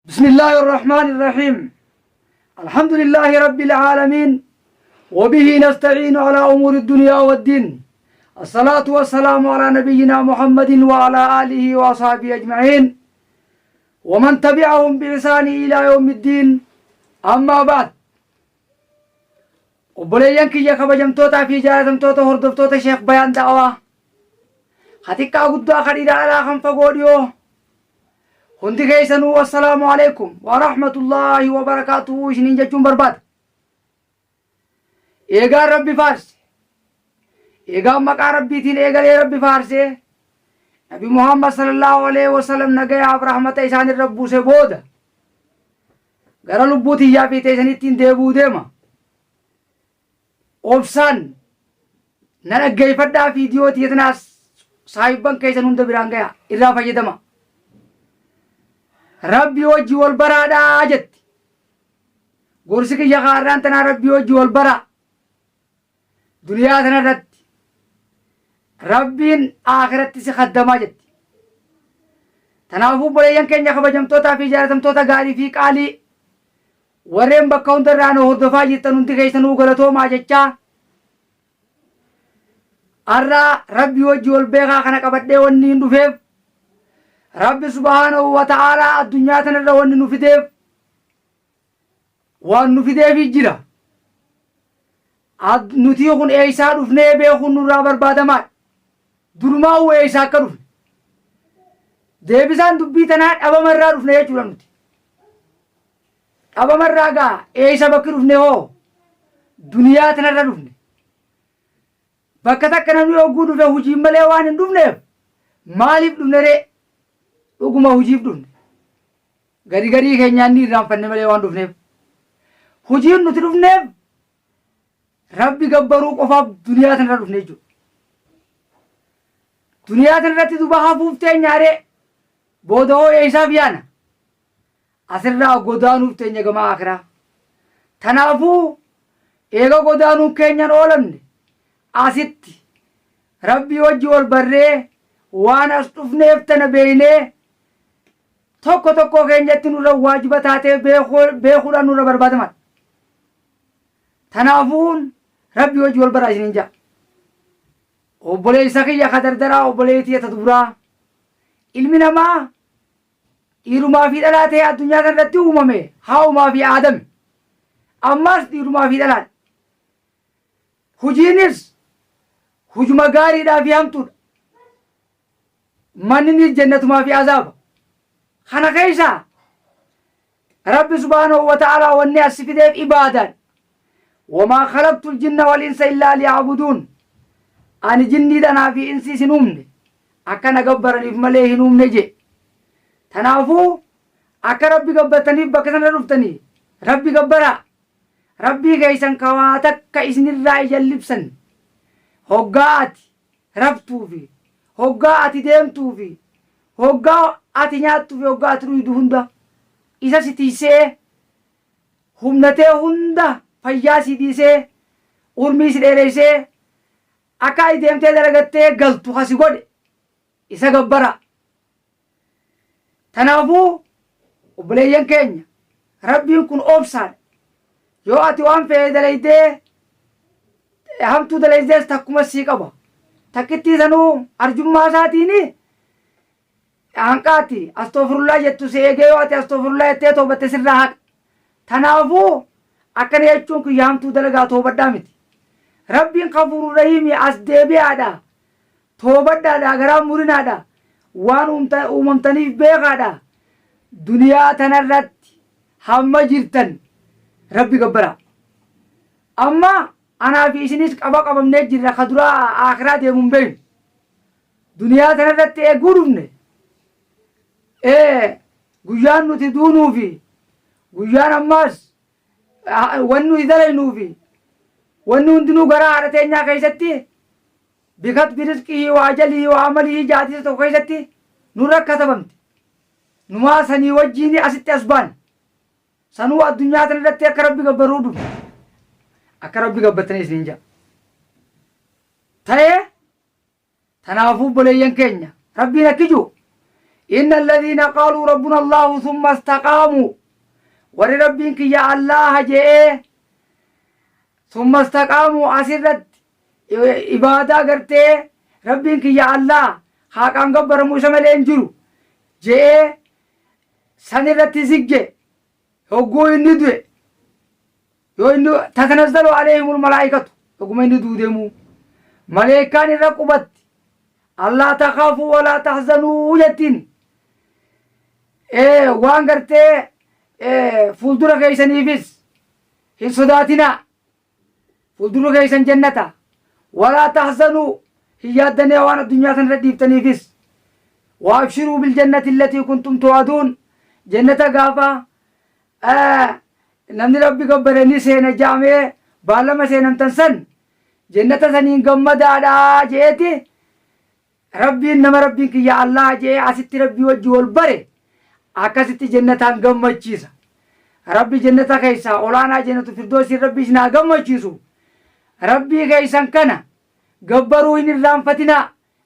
بسم الله الرحمن الرحيم. الحمد لله رب العالمين وبه نستعين على أمور الدنيا والدين. الصلاة والسلام على نبينا محمد وعلى آله وأصحابه أجمعين ومن تبعهم بإحسان إلى يوم الدين. أما بعد، وبليان كي كبجمتوتا في جارتمتوتا هردفتوتا شيخ بيان دعوة خطيقا قدوا خريدا على خنفقوديو hundi keessanuu assalaamu alaykum wa rahmatullahi wa barakaatuhu isiniin jechuun barbaada. Eegaan rabbi faarse, eegaan maqaa rabbiitiin eegalee rabbi faarse nabi Muhammad sallallahu alaihi wasallam nagayaaf rahmata isaanirra buuse booda gara lubbuu tiyyaa fi teessanittiin deebuu deema. Obsaan na dhaggeeffadhaa fiidiyoo tiyyatanaas saahibban keessan hunda biraan gaya irraa fayyadama. Rabbi wajji wal baraadhaa jetti. Gorsi kiyya kaarraan tanaa rabbi wajji wal baraa. Duniyaa tanarratti rabbiin aakiratti si khaddamaa jetti. Tanaafuu boleeyyan keenya kabajamtootaa fi jaalatamtoota gaarii fi qaalii warreen bakka hundarraa nu hordofaa jirtan hundi keessanuu galatoomaa jechaa har'aa rabbi wajji wal beekaa kana qabadhee wanni hin dhufeef Rabbi subhanahu wa ta'ala addunyaa tanarra wanni nu fideef waan nu fideefii jira. Nuti kun eeysaa dhufnee beekuun nurraa barbaadamaa. Durumaa eeysaa akka dhufne. Deebisaan dubbii tanaa dhabamarraa dhufne jechuudha nuti. Dhabamarraa gaa eeysa bakki dhufne hoo duniyaa tanarra dhufne. Bakka takka namni hogguu dhufe hujii malee waan hin dhufneef maaliif dhufne ree? Dhuguma hujiif dhufne. Garii keenyaan ni irraanfanne malee waan dhufneef. Hujiin nuti dhufneef rabbi gabbaruu qofaaf duniyaa tanarra dhufne jechuudha. Duniyaa tanarratti duba hafuuf teenyaaree booda hoo eeysaaf yaana. Asirraa godaanuuf teenya gama akiraa. Tanaafuu eega godaanuuf keenyan oolamne asitti rabbi wajji wal barree waan as dhufneef tana beeynee tokko keenyatti nurra waajiba taatee beekuudhaan nurra barbaadaman. Tanaafuun rabbi wajji wal baraa isiniin jaa. Obboleessa kiyya ka dardaraa obboleettii ata duraa ilmi namaa dhiirumaa fi dhalaa ta'ee addunyaa kanarratti uumame haa'umaa fi aadame. Ammas dhiirumaa fi dhalaan. Hujiinis hujuma gaariidhaa fi hamtuudha. Manni jannatumaa fi azaaba. Kana keessa Rabbi subhanahu wa ta'ala wanni asi fideef ibaadan. Wamaa khalaqtul jinna wal insa illaa liya'buduun. Ani jinniidhanaa fi insi isin uumne akka na gabbaraniif malee hin uumne je. Tanaafuu akka rabbi gabbataniif bakka sana dhuftanii rabbi gabbaraa. Rabbii keessan kawaa takka isinirraa ijallibsan. Hoggaa ati raftuufi hoggaa ati deemtuufi hoggaa ati nyaattuufi hoggaa ati dhuydu hunda isa si tiisee humnatee hunda fayyaa si dhiisee urmii si dheereysee akka ati deemtee dalagattee galtu hasi godhe isa gabbara. Tanaafuu obboleeyyan keenya rabbiin kun obsaadha. Yoo ati waan fe'ee dalaydee hamtuu dalaydees takkuma sii qaba. Takkitti sanuu arjummaa isaatiini hanqaati astoofirullaa jettu si eegee yoo ati astoofirullaa jettee toobatte sirraa haqa. Tanaafuu akkana jechuun kun hamtuu dalagaa toobadhaa miti. Rabbiin kafuuru rahiimii as deebi'aadha. Toobadhaadha garaa murinaadha. Waan uumamtaniif beekaadha. Duniyaa tanarratti hamma jirtan rabbi gabbara. Amma anaa fi isinis qabamnee jirra ka duraa akiraa deemuun beeynu. Duniyaa tanarratti eeguu dhufne. Guyyaan nuti duunuufi guyyaan ammaas wanni nuti dalaynuufi wanni hundinuu garaa haadha teenyaa keessatti bikat birizqii waa jalii waa amalii jaatisa tokko keessatti nurra katabamte. Numaa sanii wajjiin asitti as baan. Sanuu addunyaa tanarratti akka rabbi gabbaruu dhufu. Akka rabbi gabbatanii isiniin jaa. Ta'ee tanaafuu boleeyyan keenya rabbiin akki jiru إن الذين قالوا ربنا الله ثم استقاموا ولربك يا الله جئ ثم استقاموا أسرت إبادة قرتي ربك يا الله خاقان قبر موسى ملين جئ سنرت زجّ هو الندوء يو تتنزل عليهم الملائكة هو الندوء دمو ملائكان الرقبت الله تخافوا ولا تحزنوا يتين وان قرتي فولدر كيسن يفز هي صداتنا فولدر كيسن جنة ولا تحزنوا هي الدنيا وانا الدنيا تنرديف تنفس وابشروا بالجنة التي كنتم توعدون جنة قافة نمني ربي قبرني سينا جامع بالما سينا تنسن جنة سنين قمد على جيتي ربي إنما ربك يا الله جي عسيت ربي وجه البري أكاسيت جنة قمد جيسا ربي جنة كيسا أولانا جنة فردوس ربي سنا قمد جيسو ربي كيسا كنا قبروا إن الرام فتنا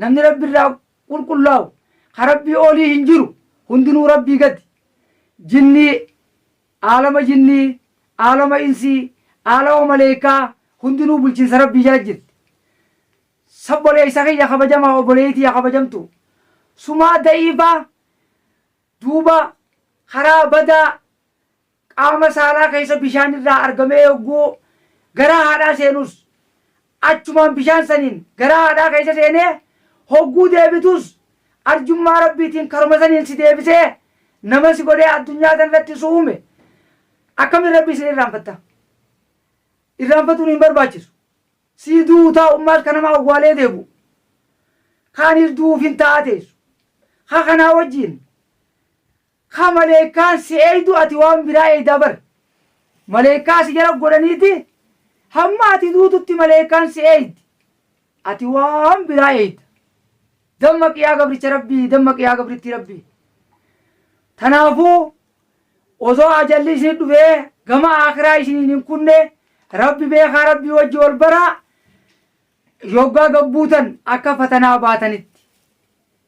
نمني ربي الرام قل كله خربي أولي هنجرو هندنو ربي قد جني عالم جني عالم إنسي عالم ملائكة هندنو بلچنس ربي جلجت سب بولي إساقي يا خبجم أو بوليتي يا خبجمتو سما دائبا دوبا خرابدا قام سالا كيسا بشان الرا أرقمي يوغو غرا هادا سينوس أچمان بشان سنين غرا هادا كيسا سيني هوغو ديبتوس أرجما ربي تين كرم سنين سي ديبسي نمسي قولي الدنيا دن رتي سوومي أكمل ربي سنين رامفتا الرامفتو نمبر باچسو سيدو تا أمات كنما أغوالي ديبو خانيس دو فين تاتيسو خاقنا وجين خا ملائكان سيئيدو أتوان برائي دبر ملائكان سيجرب قرانيتي هم أتي دوتو ملائكان سيئيد أتوان برائي دمك يا قبرتي ربي دمك يا قبرتي ربي تنافو وزو أجلي سيدو بيه غما آخرا إسنين كنne ربي بيخا ربي وجه البرا يوغا قبوتن أكا فتنا باتنت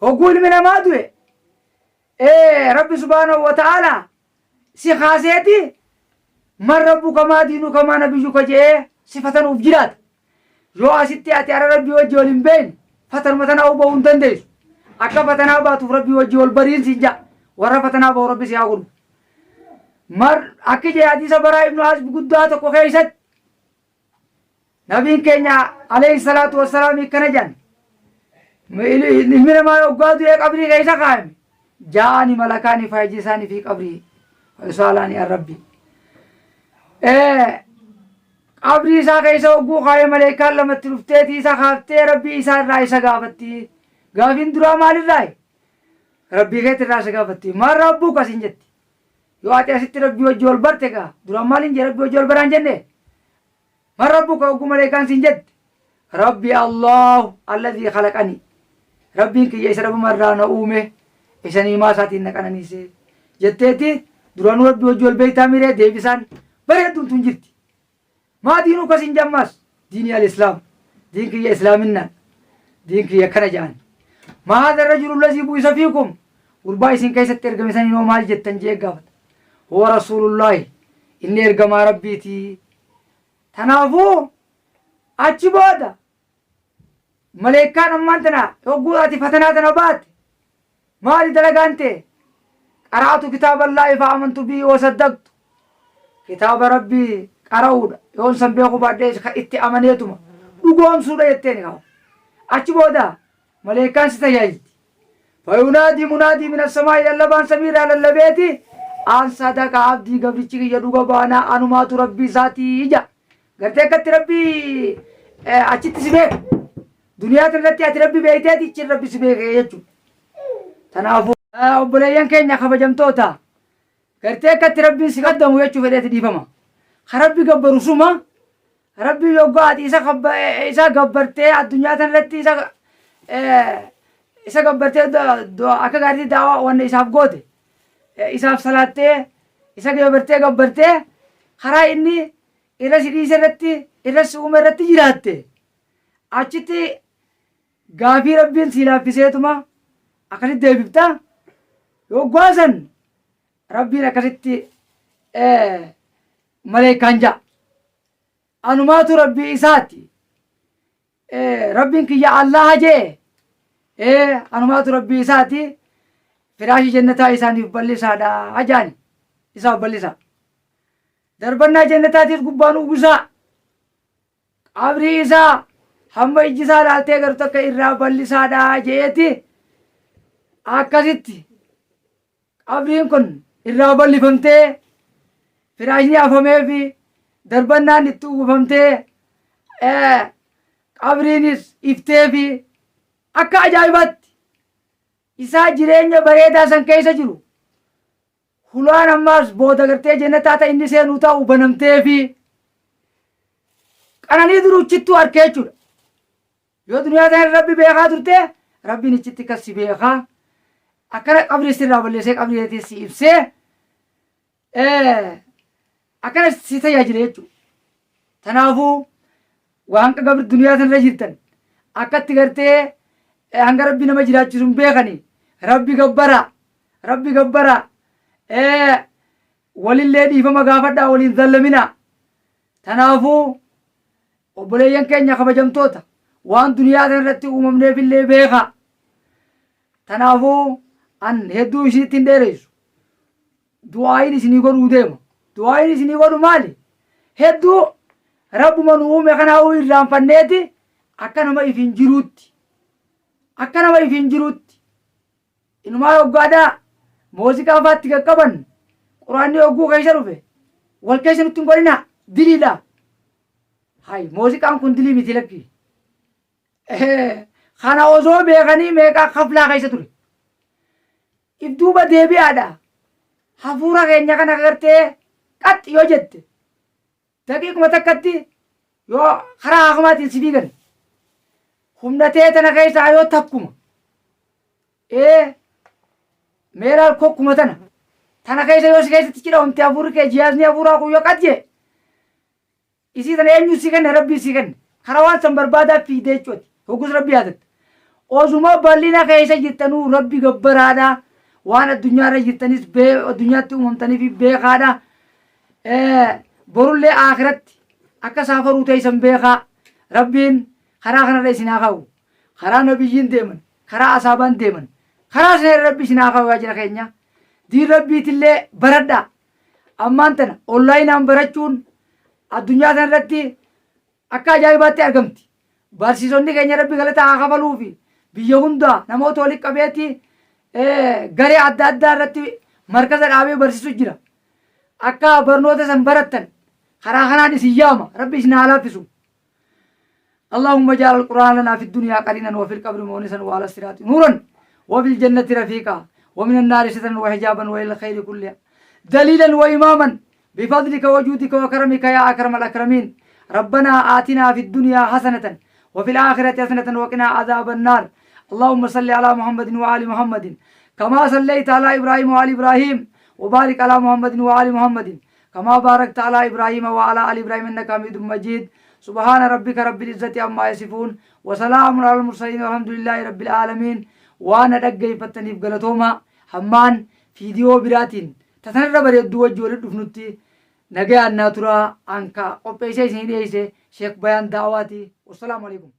وقول من ما دوه ربي سبحانه وتعالى سي خاصيتي من ربك ما دينك ما نبيك جئ صفتن أفجرات يو أسيتي أتي على ربي وجه البين فتن متنا أوبون تنديس أكا فتنا باتو ربي وجه البرين سنجا ورا فتنا بو ربي سياغل مر أكي جي حديث برا ابن عزب قدوات کو خيست نبي كينيا عليه الصلاة والسلام كنجان من ما يقعد يا قبري كيسا قائم جاني ملكاني فايجساني في قبري ويسألاني الربي قبري إسا كيسا وقو قائم ملكان لما تلفتي إسا خافتي ربي إسا الرأي إسا قافتي قافين درا مال الرأي ربي كيت الرأي إسا قافتي ما ربو كسنجت يو آتي أسيت ربي وجه البرتكا درا مالين جي ربي وجه البران جنة ما ربك وقو ملكان سنجت ربي الله الذي خلقني ربي كي يسرب مرة نؤمه إساني ما ساتين نكنا نيسي جتتي درانو ربي وجه البيت أميره ديبسان بردون تنجرتي ما دينو كسين جماس ديني الإسلام دين كي إسلامنا دين كي يكنا جان ما هذا الرجل الذي بوئس فيكم ورباي سين كيسة ترقم سنين ومال جتن جيك قابت هو رسول الله إني إرقم ربيتي تنافو أجبادا ملائكان أمانتنا يقولاتي فتناتنا بات مالي دلقانتي قرأت كتاب الله فآمنت به وصدقت كتاب ربي قرأودا يون سنبيقو بعدش اتي أمانيتما لقوم سورة يتيني أجبادا ملائكان ستجايزت فينادي منادي من السماء إلى اللبان سمير على اللبيتي آن صدق عبدي قبرتي يدوغ بانا أنمات ربي ذاتي إجا قرتي كت ربي أجت سبيك دنيا تلتي أتي ربي بيتي تيجي ربي سبيك يجو تنافو أبليان كينيا خبجمتوتا قرتي كت ربي سقدم ويجو فريت ديفما خربي قبر سوما ربي يوقعد إسا قبرتي الدنيا تلتي إسا قبرتي دو أكا قاعدة دعوة وانا إساف قوتي إساف صلاتي إسا قبرتي خرا إني إرس إريسة رتي إرس أمر رتي جراتي أچتي غافي ربين سيلا فيسيتما أكلي ديبتا yoggaasan rabbiin akkasitti maleekaan ja'a anumaatu rabbii isaati rabbiin kiyya allaha jee anumaatu rabbii isaati firaashii jannataa isaaniif bal'isaadha ajaani isaaf bal'isa darbannaa jannataatiif gubbaan uwwisaa qabrii isaa hamma ijji isaa laaltee garuu takka irraa bal'isaadha jeeti akkasitti qabriin kun irraa bal'ifamtee firaashni afamee fi darbannaan itti uwwifamtee qabriinis iftee fi akka ajaa'ibaatti isaa jireenya bareedaa san keessa jiru hulaan ammaas booda gartee jannataa ta'e inni seenuu ta'u banamtee fi qananii duruchittuu arkee jechuudha yoo duniyaa tana rabbi beekaa turte rabbiin ichitti kasi beekaa akkana qabrii sirraa balleessee qabrii si ibsee akkana si tajaajila jechuudha tanaafuu waan qabri duniyaa tanarra jirtan akkatti gartee hanga rabbi nama jiraachisu hin beekani rabbi gabbara walillee dhiifama gaafadhaa waliin zallamina tanaafuu obboleeyyan keenya kabajamtoota waan duniyaa tanarratti uumamneefillee beeka tanaafuu an hedduu isinitti hin dheereysu du'aayin isinii godhuu deema du'aayin isinii godhu maali hedduu rabbuma nu uume kanaa'uu irraanfanneeti akka nama if hin jiruutti inumaa yoggaadhaa muuziqaa faatti qaqqaban quraanni yogguu keessa dhufe wal keessa nutti hin godhina diliidha hay muuziqaan kun dilii miti lakki kana osoo beekanii meeqaa kaflaa keessa ture if duuba deebi'aadha hafuura keenya kana gartee qaxxi yoo jette daqiiquma takkatti yoo karaa hakamaatiin si diigan humnatee tana keessaa yoo takkuma meelaal kokkuma tana keessa yoo si keessatti cidhamte hafuurri kee jiyaasni hafuuraa kun yoo qaxje isii tana eenyu si kenne rabbii si kenne karaa waan san barbaadaa fiidee jechuuti hoggus rabbi yaadatte osuma bal'ina keessa jirtanuu rabbi gabbaraadha waan addunyaarra jirtanis addunyaatti uumamtaniif beekaadha borullee aakiratti akka saafaruu teessan beekaa rabbiin karaa kanarra isin haa kaa'u karaa nabiyyiin deeman karaa asaabaan deeman karaa sana rabbi isin haa kaa'u jira keenya diin rabbiitillee baradhaa ammaan tana onlaayinaan barachuun addunyaa tanarratti akka ajaa'ibaatti argamti barsiisonni keenya rabbi galata haa kafaluufi biyya hundaa namoota walitti qabeetti garee adda addaa irratti markaza dhaabee barsiisu jira akka barnoota san barattan karaa kanaan isin yaama rabbi isin haa laaffisu اللهم اجعل القرآن لنا في الدنيا قرينا وفي القبر مونسا وعلى الصراط نورا وفي الجنة رفيقا ومن النار سترا وحجابا وإلى الخير كلها دليلا وإماما بفضلك وجودك وكرمك يا أكرم الأكرمين ربنا آتنا في الدنيا حسنة وفي الآخرة حسنة وقنا عذاب النار اللهم صل على محمد وآل محمد كما صليت على إبراهيم وآل إبراهيم وبارك على محمد وآل محمد كما باركت على إبراهيم وعلى آل إبراهيم إنك حميد مجيد سبحان ربك رب العزة عما يصفون وسلام على المرسلين والحمد لله رب العالمين وانا دقي فتني بغلطوما حمان فيديو براتين تتنرى بريدو وجول الدفنوتي نجا الناتورا أنكا قبيسي سيديسي شيخ بيان دعواتي والسلام عليكم